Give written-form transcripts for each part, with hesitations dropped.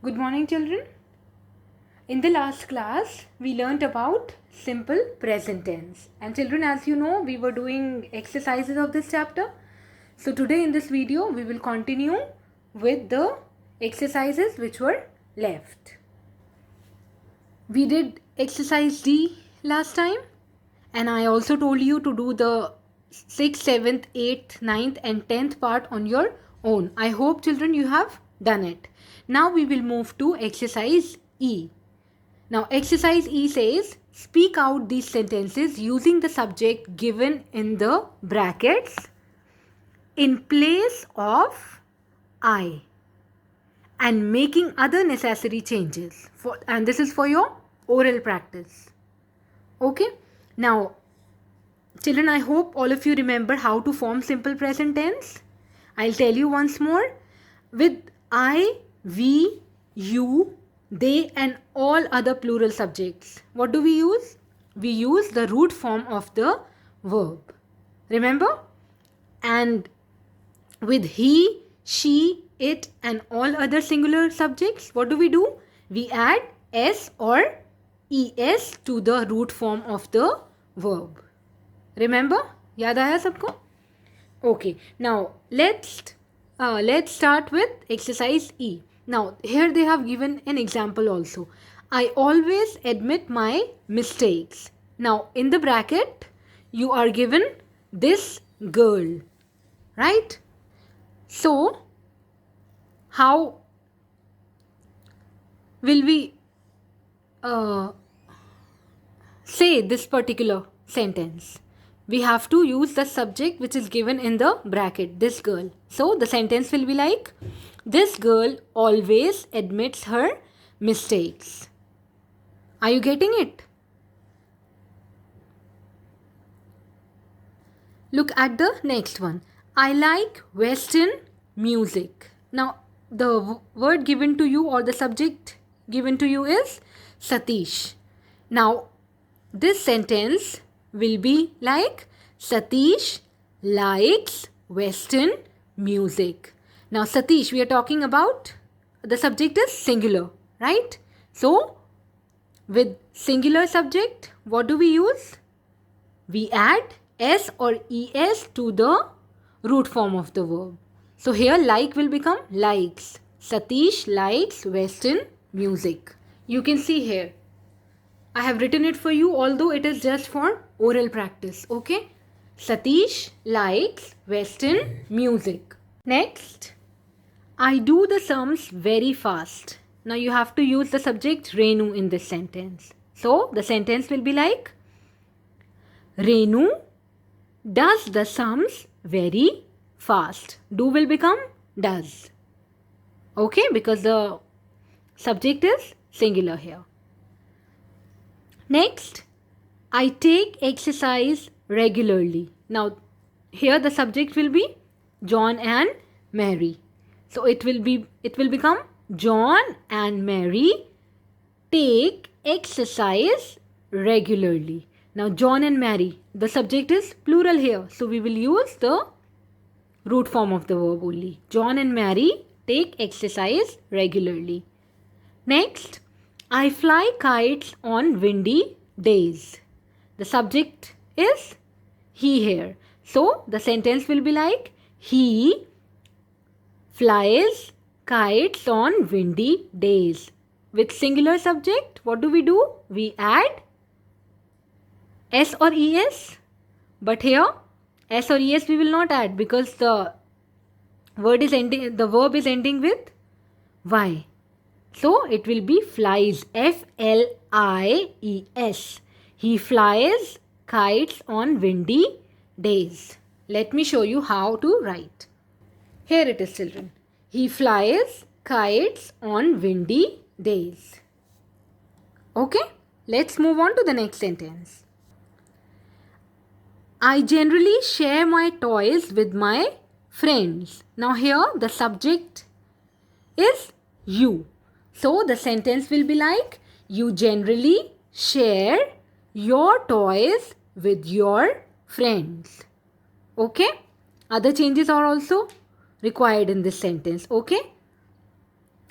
Good morning, children. In the last class, we learnt about simple present tense. And children, as you know, we were doing exercises of this chapter. So today in this video, we will continue with the exercises which were left. We did exercise D last time, and I also told you to do the 6th, 7th, 8th, 9th and 10th part on your own. I hope children you have done it. Now we will move to exercise E. Now exercise E says speak out these sentences using the subject given in the brackets in place of I and making other necessary changes and this is for your oral practice. Okay, now children, I hope all of you remember how to form simple present tense. I'll tell you once more. With I, we, you, they and all other plural subjects, what do we use? We use the root form of the verb. Remember? And with he, she, it and all other singular subjects, what do? We add s or es to the root form of the verb. Remember? याद आया सबको? Okay. Now let's start with exercise E. Now here they have given an example also. I always admit my mistakes. Now in the bracket you are given this girl, right? So how will we say this particular sentence? We have to use the subject which is given in the bracket, this girl. So the sentence will be like, this girl always admits her mistakes. Are you getting it? Look at the next one. I like Western music. Now the word given to you or the subject given to you is Satish. Now this sentence will be like Satish likes Western music. Now Satish, we are talking about, the subject is singular, right? So with singular subject, what do we use? We add s or es to the root form of the verb. So here like will become likes. Satish likes Western music. You can see here I have written it for you, although it is just for oral practice. Okay? Satish likes Western music. Next, I do the sums very fast. Now you have to use the subject Renu in this sentence. So the sentence will be like, Renu does the sums very fast. Do will become does. Okay? Because the subject is singular here. Next, I take exercise regularly. Now, here the subject will be John and Mary. So it will become John and Mary take exercise regularly. Now, John and Mary, the subject is plural here. So we will use the root form of the verb only. John and Mary take exercise regularly. Next, I fly kites on windy days. The subject is he here. So the sentence will be like, he flies kites on windy days. With singular subject, what do? We add s or es. But here s or es we will not add because the verb is ending with y. So it will be flies, F-L-I-E-S. He flies kites on windy days. Let me show you how to write. Here it is, children. He flies kites on windy days. Okay, let's move on to the next sentence. I generally share my toys with my friends. Now here the subject is you. So the sentence will be like, you generally share your toys with your friends. Okay? Other changes are also required in this sentence. Okay?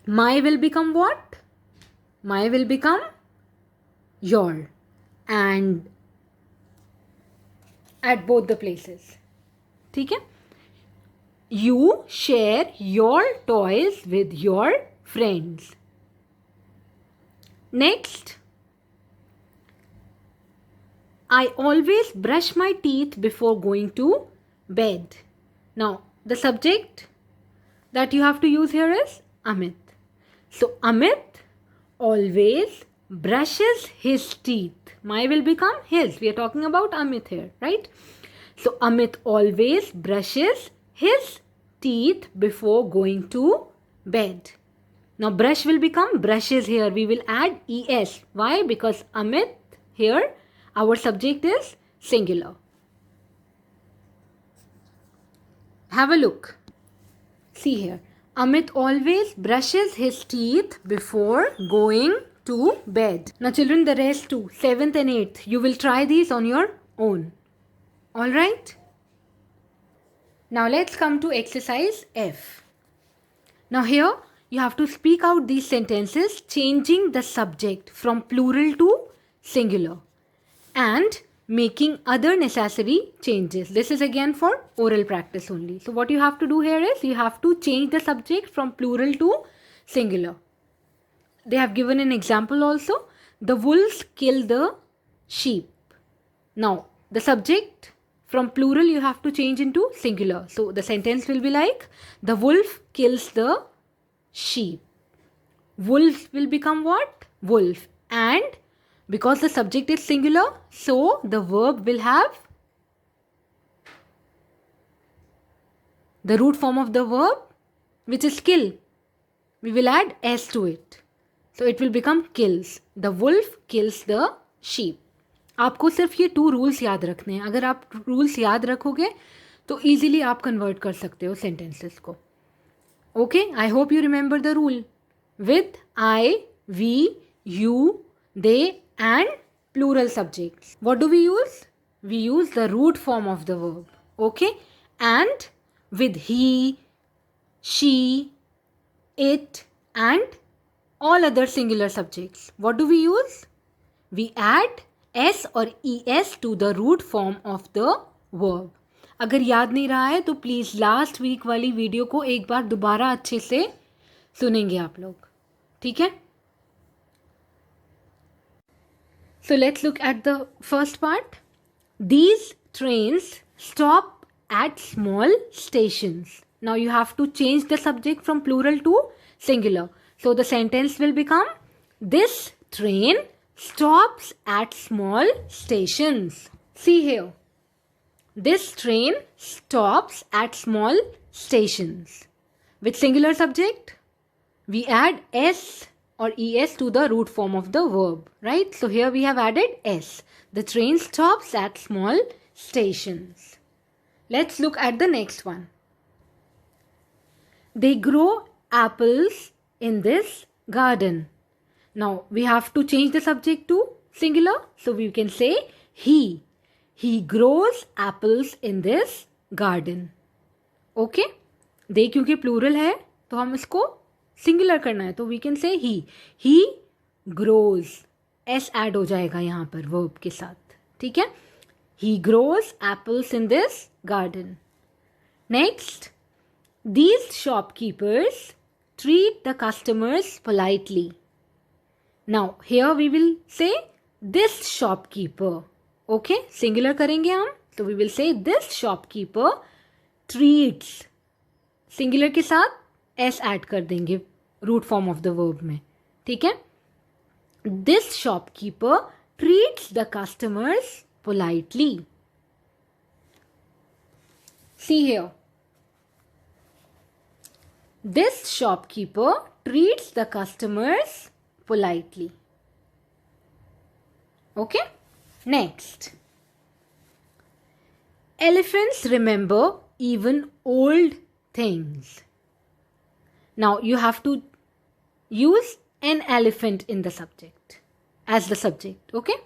My will become what? My will become your, and at both the places. ठीक है? You share your toys with your friends. Next, I always brush my teeth before going to bed. Now, the subject that you have to use here is Amit. So, Amit always brushes his teeth. My will become his. We are talking about Amit here, right? So, Amit always brushes his teeth before going to bed. Now, brush will become brushes here. We will add es. Why? Because Amit here, our subject is singular. Have a look. See here. Amit always brushes his teeth before going to bed. Now, children, the rest too, 7th and 8th, you will try these on your own. Alright? Now, let's come to exercise F. Now, here you have to speak out these sentences changing the subject from plural to singular and making other necessary changes. This is again for oral practice only. So what you have to do here is you have to change the subject from plural to singular. They have given an example also. The wolves kill the sheep. Now the subject from plural you have to change into singular. So the sentence will be like, the wolf kills the sheep. Wolf will become what? Wolf. And because the subject is singular, so the verb will have the root form of the verb, which is kill. We will add s to it. So it will become kills. The wolf kills the sheep. आपको सिर्फ ये 2 rules याद रखने हैं. अगर आप rules याद रखोगे तो ईजिली आप कन्वर्ट कर सकते हो सेंटेंसेस को. Okay, I hope you remember the rule. With I, we, you, they and plural subjects. What do we use? We use the root form of the verb. Okay? And with he, she, it and all other singular subjects. What do we use? We add s or es to the root form of the verb. अगर याद नहीं रहा है तो please last week वाली video को एक बार दोबारा अच्छे से सुनेंगे आप लोग. ठीक है? So let's look at the first part. These trains stop at small stations. Now you have to change the subject from plural to singular. So the sentence will become, this train stops at small stations. See here. This train stops at small stations. With singular subject, we add s or es to the root form of the verb, right? So here we have added s. The train stops at small stations. Let's look at the next one. They grow apples in this garden. Now we have to change the subject to singular. So we can say he. He grows apples in this garden. Okay? they क्योंकि plural है तो हम इसको singular करना है तो we can say he grows. S add हो जाएगा यहाँ पर वर्ब के साथ. ठीक है? He grows apples in this garden. Next, these shopkeepers treat the customers politely. Now here we will say this shopkeeper. Okay, singular करेंगे हम तो we will say this shopkeeper treats. Singular के साथ एस ऐड कर देंगे root form of the verb में. ठीक है? This shopkeeper treats the customers politely. See here, this shopkeeper treats the customers politely. Okay, next, elephants remember even old things. Now you have to use an elephant in the subject as the subject. Okay,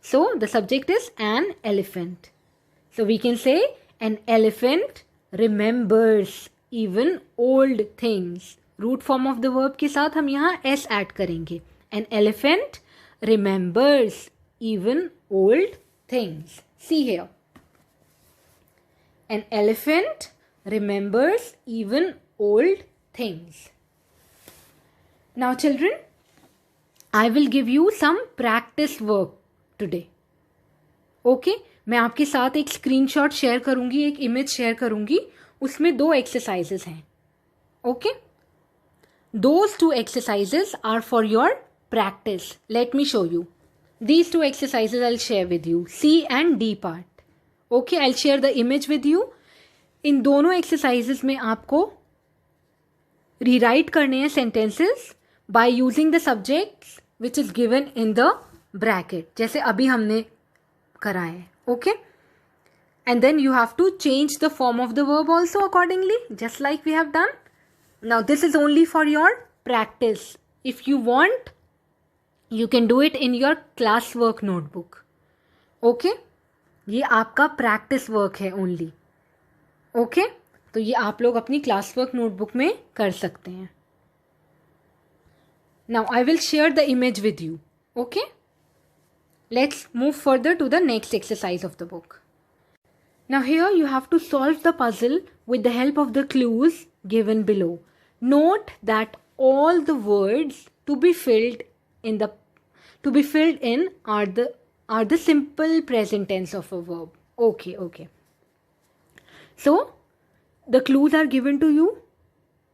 so the subject is an elephant. So we can say an elephant remembers even old things. Root form of the verb के साथ हम यहाँ s add करेंगे. An elephant remembers even old things. See here. An elephant remembers even old things. Now children, I will give you some practice work today. Okay? मैं आपके साथ एक screenshot share करूंगी, एक इमेज शेयर करूंगी, उसमें 2 exercises हैं. Okay? Those 2 exercises are for your practice. Let me show you. These 2 exercises I'll share with you. C and D part. Okay, I'll share the image with you. इन दोनों exercises में आपको rewrite करने हैं sentences by using the subjects which is given in the bracket, जैसे अभी हमने करा है. Okay, and then you have to change the form of the verb also accordingly, just like we have done. Now this is only for your practice. If you want you can do it in your class work notebook. Okay, ये आपका practice work है only. Okay, तो ये आप लोग अपनी class work notebook में कर सकते हैं. Now I will share the image with you. Okay, let's move further to the next exercise of the book. Now here you have to solve the puzzle with the help of the clues given below. Note that all the words to be filled in are the simple present tense of a verb. Okay. So the clues are given to you.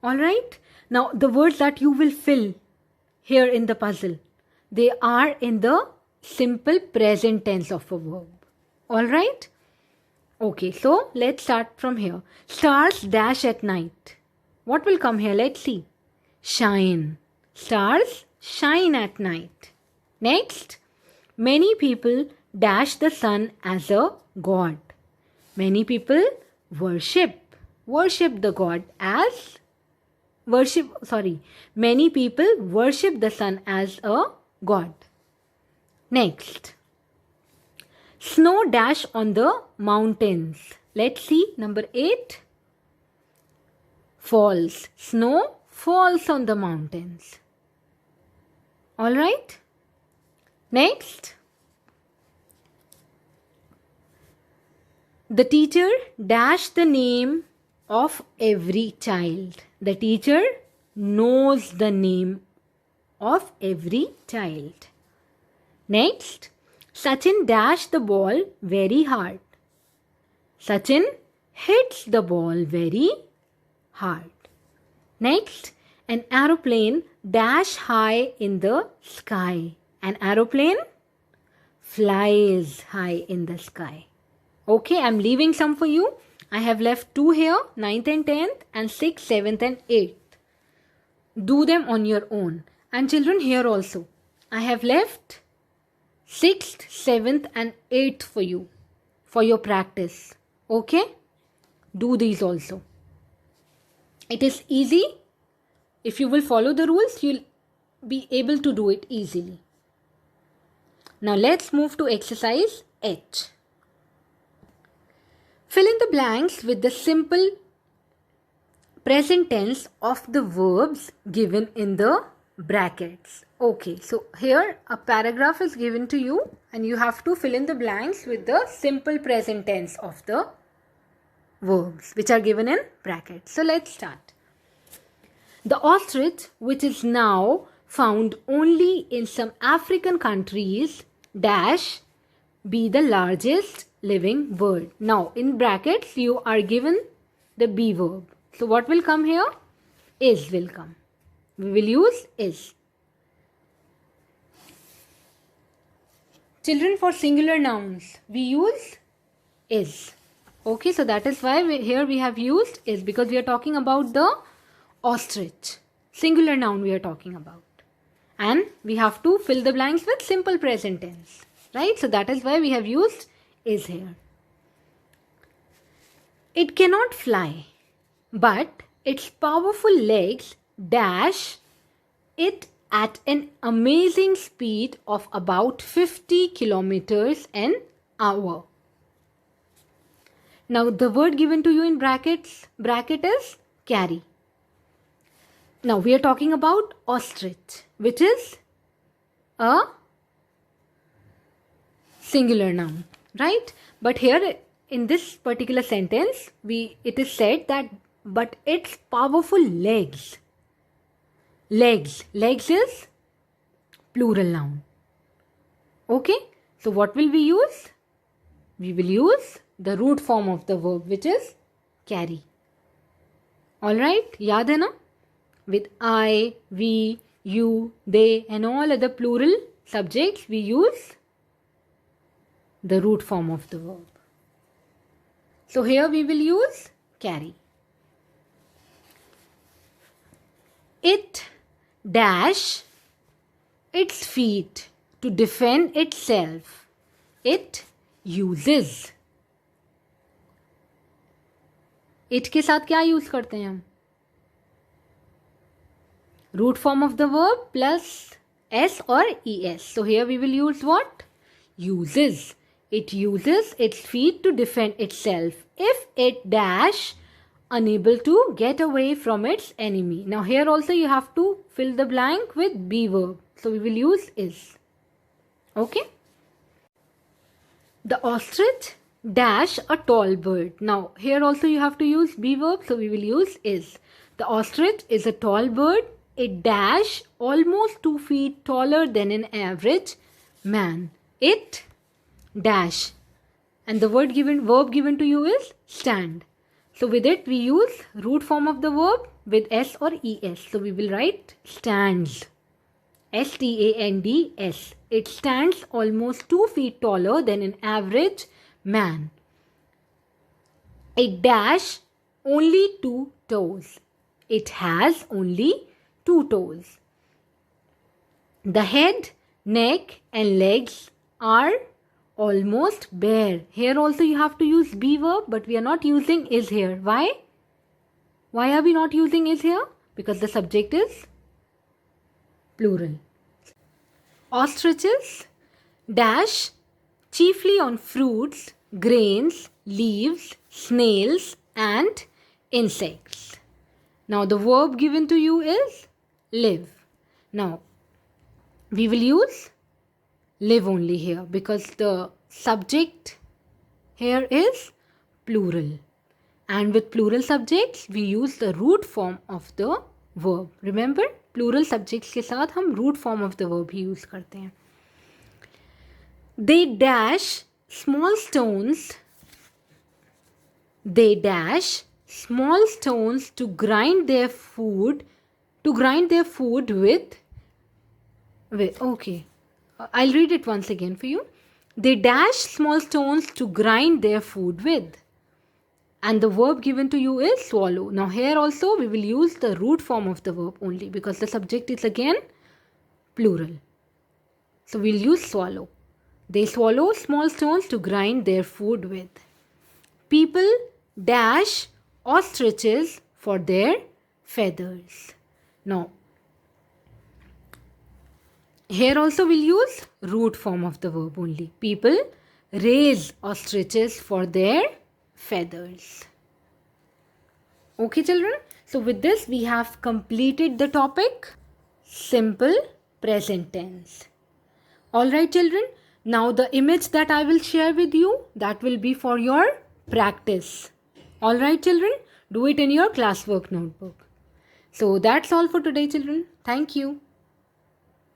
All right. Now the words that you will fill here in the puzzle, they are in the simple present tense of a verb. All right. Okay. So let's start from here. Stars dash at night. What will come here? Let's see. Shine. Stars shine at night. Next, many people dash the sun as a god. Many people worship the god as many people worship the sun as a god. Next, snow dash on the mountains. Let's see, number 8. Falls. Snow falls on the mountains. All right. Next, the teacher dashed the name of every child. The teacher knows the name of every child. Next, Sachin dashed the ball very hard. Sachin hits the ball very hard. Next, an aeroplane dash high in the sky. An aeroplane flies high in the sky. Okay, I'm leaving some for you. I have left 2 here, 9th and 10th, and 6th, 7th and 8th. Do them on your own. And children, here also, I have left 6th, 7th and 8th for you, for your practice. Okay? Do these also. It is easy. If you will follow the rules, you'll be able to do it easily. Now let's move to exercise H. Fill in the blanks with the simple present tense of the verbs given in the brackets. Okay, so here a paragraph is given to you and you have to fill in the blanks with the simple present tense of the verbs which are given in brackets. So let's start. The ostrich, which is now found only in some African countries, dash be the largest living bird. Now in brackets you are given the be verb. So what will come here? Is will come. We will use is. Children, for singular nouns we use is. Okay, so that is why here we have used is, because we are talking about the ostrich. Singular noun we are talking about. And we have to fill the blanks with simple present tense. Right? So that is why we have used is here. It cannot fly, but its powerful legs dash it at an amazing speed of about 50 kilometers an hour. Now the word given to you in bracket is carry. Now we are talking about ostrich, which is a singular noun, right? But here in this particular sentence, it is said that but its powerful legs. Legs is plural noun. Okay, so what will we use? We will use the root form of the verb, which is carry. Alright, yaad hai na? With I, we, you, they and all other plural subjects, we use the root form of the verb. So here we will use carry. It dash its feet to defend itself. It uses. It के साथ क्या use करते हैं हम? Root form of the verb plus s or es. So here we will use what? Uses. It uses its feet to defend itself if it dash unable to get away from its enemy. Now here also you have to fill the blank with be verb. So we will use is. Okay. The ostrich dash a tall bird. Now here also you have to use be verb. So we will use is. The ostrich is a tall bird. It dash almost 2 feet taller than an average man. It dash. And the verb given to you is stand. So with it we use root form of the verb with s or es. So we will write stands. S-T-A-N-D-S. It stands almost 2 feet taller than an average man. It dash only 2 toes. It has only 2 toes. The head, neck and legs are almost bare. Here also you have to use be verb, but we are not using is here. Why? Why are we not using is here? Because the subject is plural. Ostriches dash chiefly on fruits, grains, leaves, snails and insects. Now the verb given to you is live. Now we will use live only here because the subject here is plural. And with plural subjects, we use the root form of the verb. Remember, plural subjects के साथ हम root form of the verb he use करते हैं. They dash small stones. They dash small stones to grind their food. With. Okay. I'll read it once again for you. They dash small stones to grind their food with. And the verb given to you is swallow. Now here also we will use the root form of the verb only because the subject is again plural. So we'll use swallow. They swallow small stones to grind their food with. People dash ostriches for their feathers. Now here also we'll use root form of the verb only. People raise ostriches for their feathers. Okay children, so with this we have completed the topic simple present tense. Alright children, now the image that I will share with you, that will be for your practice. Alright children, do it in your classwork notebook. So that's all for today children. Thank you.